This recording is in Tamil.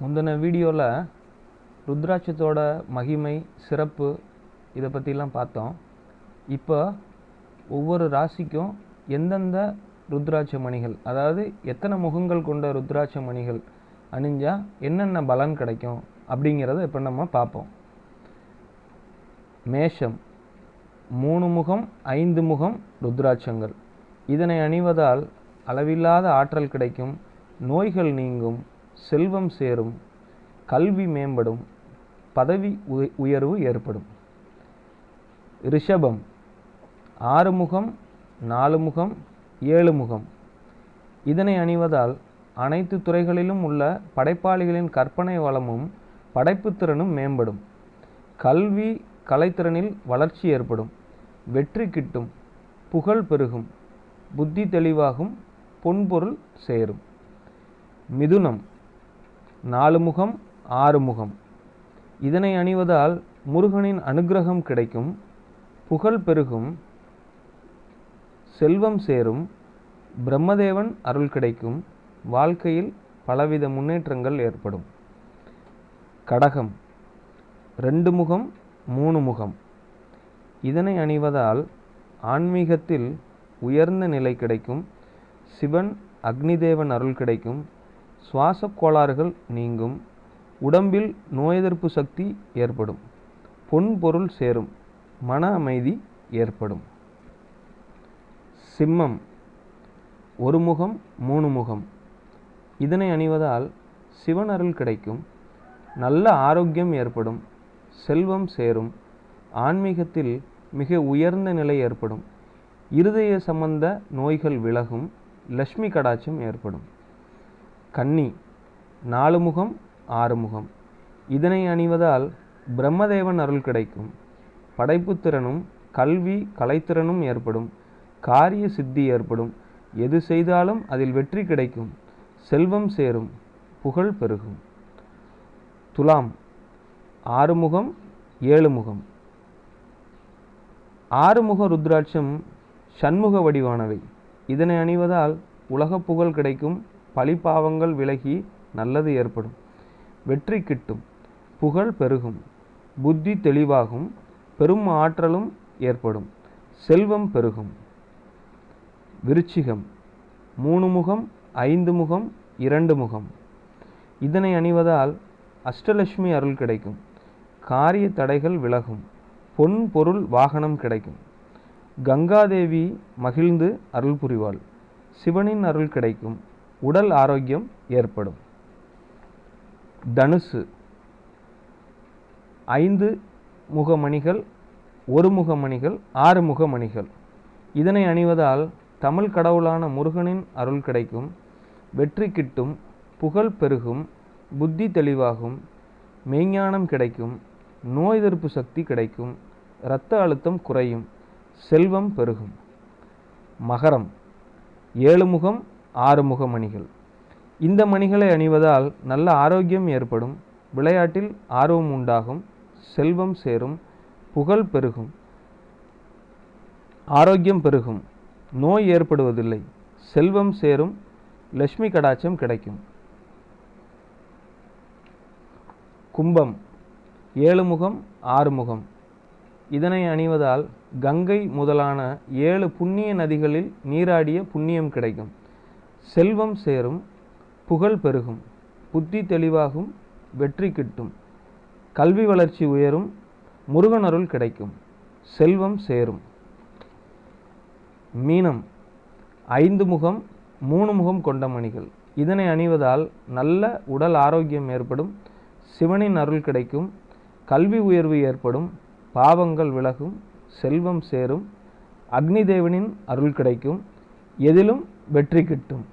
முந்தின வீடியோவில் ருத்ராட்சத்தோட மகிமை சிறப்பு இதை பற்றிலாம் பார்த்தோம். இப்போ ஒவ்வொரு ராசிக்கும் எந்தெந்த ருத்ராட்ச மணிகள், அதாவது எத்தனை முகங்கள் கொண்ட ருத்ராட்ச மணிகள் அணிஞ்சால் என்னென்ன பலன் கிடைக்கும் அப்படிங்கிறத இப்போ நம்ம பார்ப்போம். மேஷம் 3 முகம் 5 முகம் ருத்ராட்சங்கள். இதனை அணிவதால் அளவில்லாத ஆற்றல் கிடைக்கும், நோய்கள் நீங்கும், செல்வம் சேரும், கல்வி மேம்படும், பதவி உயர்வு ஏற்படும். ரிஷபம் 6 முகம் 4 முகம் 7 முகம். இதனை அணிவதால் அனைத்து துறைகளிலும் உள்ள படைப்பாளிகளின் கற்பனை வளமும் படைப்புத்திறனும் மேம்படும், கல்வி கலைத்திறனில் வளர்ச்சி ஏற்படும், வெற்றி கிட்டும், புகழ் பெருகும், புத்தி தெளிவாகும், பொன்பொருள் சேரும். மிதுனம் 4 முகம் 6 முகம். இதனை அணிவதால் முருகனின் அனுக்கிரகம் கிடைக்கும், புகழ் பெருகும், செல்வம் சேரும், பிரம்மதேவன் அருள் கிடைக்கும், வாழ்க்கையில் பலவித முன்னேற்றங்கள் ஏற்படும். கடகம் 2 முகம் 3 முகம். இதனை அணிவதால் ஆன்மீகத்தில் உயர்ந்த நிலை கிடைக்கும், சிவன் அக்னிதேவன் அருள் கிடைக்கும், சுவாச கோளாறுகள் நீங்கும், உடம்பில் நோய் எதிர்ப்பு சக்தி ஏற்படும், பொன் பொருள் சேரும், மன அமைதி ஏற்படும். சிம்மம் 1 முகம் 3 முகம். இதனை அணிவதால் சிவன் அருள் கிடைக்கும், நல்ல ஆரோக்கியம் ஏற்படும், செல்வம் சேரும், ஆன்மீகத்தில் மிக உயர்ந்த நிலை ஏற்படும், இருதய சம்பந்த நோய்கள் விலகும், லட்சுமி கடாட்சம் ஏற்படும். கன்னி 4 முகம் 6 முகம். இதனை அணிவதால் பிரம்மதேவன் அருள் கிடைக்கும், படைப்புத்திறனும் கல்வி கலைத்திறனும் ஏற்படும், காரிய சித்தி ஏற்படும், எது செய்தாலும் அதில் வெற்றி கிடைக்கும், செல்வம் சேரும், புகழ் பெருகும். துலாம் 6 முகம் 7 முகம். 6 முக ருத்ராட்சம் சண்முக வடிவானவை. இதனை அணிவதால் உலக புகழ் கிடைக்கும், பழிபாவங்கள் விலகி நல்லது ஏற்படும், வெற்றி கிட்டும், புகழ் பெருகும், புத்தி தெளிவாகும், பெரும் ஆற்றலும் ஏற்படும், செல்வம் பெருகும். விருச்சிகம் 3 முகம் 5 முகம் 2 முகம். இதனை அணிவதால் அஷ்டலட்சுமி அருள் கிடைக்கும், காரிய தடைகள் விலகும், பொன் பொருள் வாகனம் கிடைக்கும், கங்காதேவி மகிழ்ந்து அருள் புரிவாள், சிவனின் அருள் கிடைக்கும், உடல் ஆரோக்கியம் ஏற்படும். தனுசு 5 முகமணிகள் 1 முகமணிகள் 6 முகமணிகள். இதனை அணிவதால் தமிழ் கடவுளான முருகனின் அருள் கிடைக்கும், வெற்றி கிட்டும், புகழ் பெருகும், புத்தி தெளிவாகும், மெய்ஞானம் கிடைக்கும், நோய் எதிர்ப்பு சக்தி கிடைக்கும், இரத்த அழுத்தம் குறையும், செல்வம் பெருகும். மகரம் 7 முகம் 6 முகமணிகள். இந்த மணிகளை அணிவதால் நல்ல ஆரோக்கியம் ஏற்படும், விளையாட்டில் ஆர்வம் உண்டாகும், செல்வம் சேரும், புகழ் பெருகும், ஆரோக்கியம் பெருகும், நோய் ஏற்படுவதில்லை, செல்வம் சேரும், லட்சுமி கடாட்சம் கிடைக்கும். கும்பம் 7 முகம் 6 முகம். இதனை அணிவதால் கங்கை முதலான 7 புண்ணிய நதிகளில் நீராடிய புண்ணியம் கிடைக்கும், செல்வம் சேரும், புகழ் பெருகும், புத்தி தெளிவாகும், வெற்றி கிட்டும், கல்வி வளர்ச்சி உயரும், முருகன் அருள் கிடைக்கும், செல்வம் சேரும். மீனம் 5 முகம் 3 முகம் கொண்ட மணிகள். இதனை அணிவதால் நல்ல உடல் ஆரோக்கியம் ஏற்படும், சிவனின் அருள் கிடைக்கும், கல்வி உயர்வு ஏற்படும், பாவங்கள் விலகும், செல்வம் சேரும், அக்னிதேவனின் அருள் கிடைக்கும், எதிலும் வெற்றி கிட்டும்.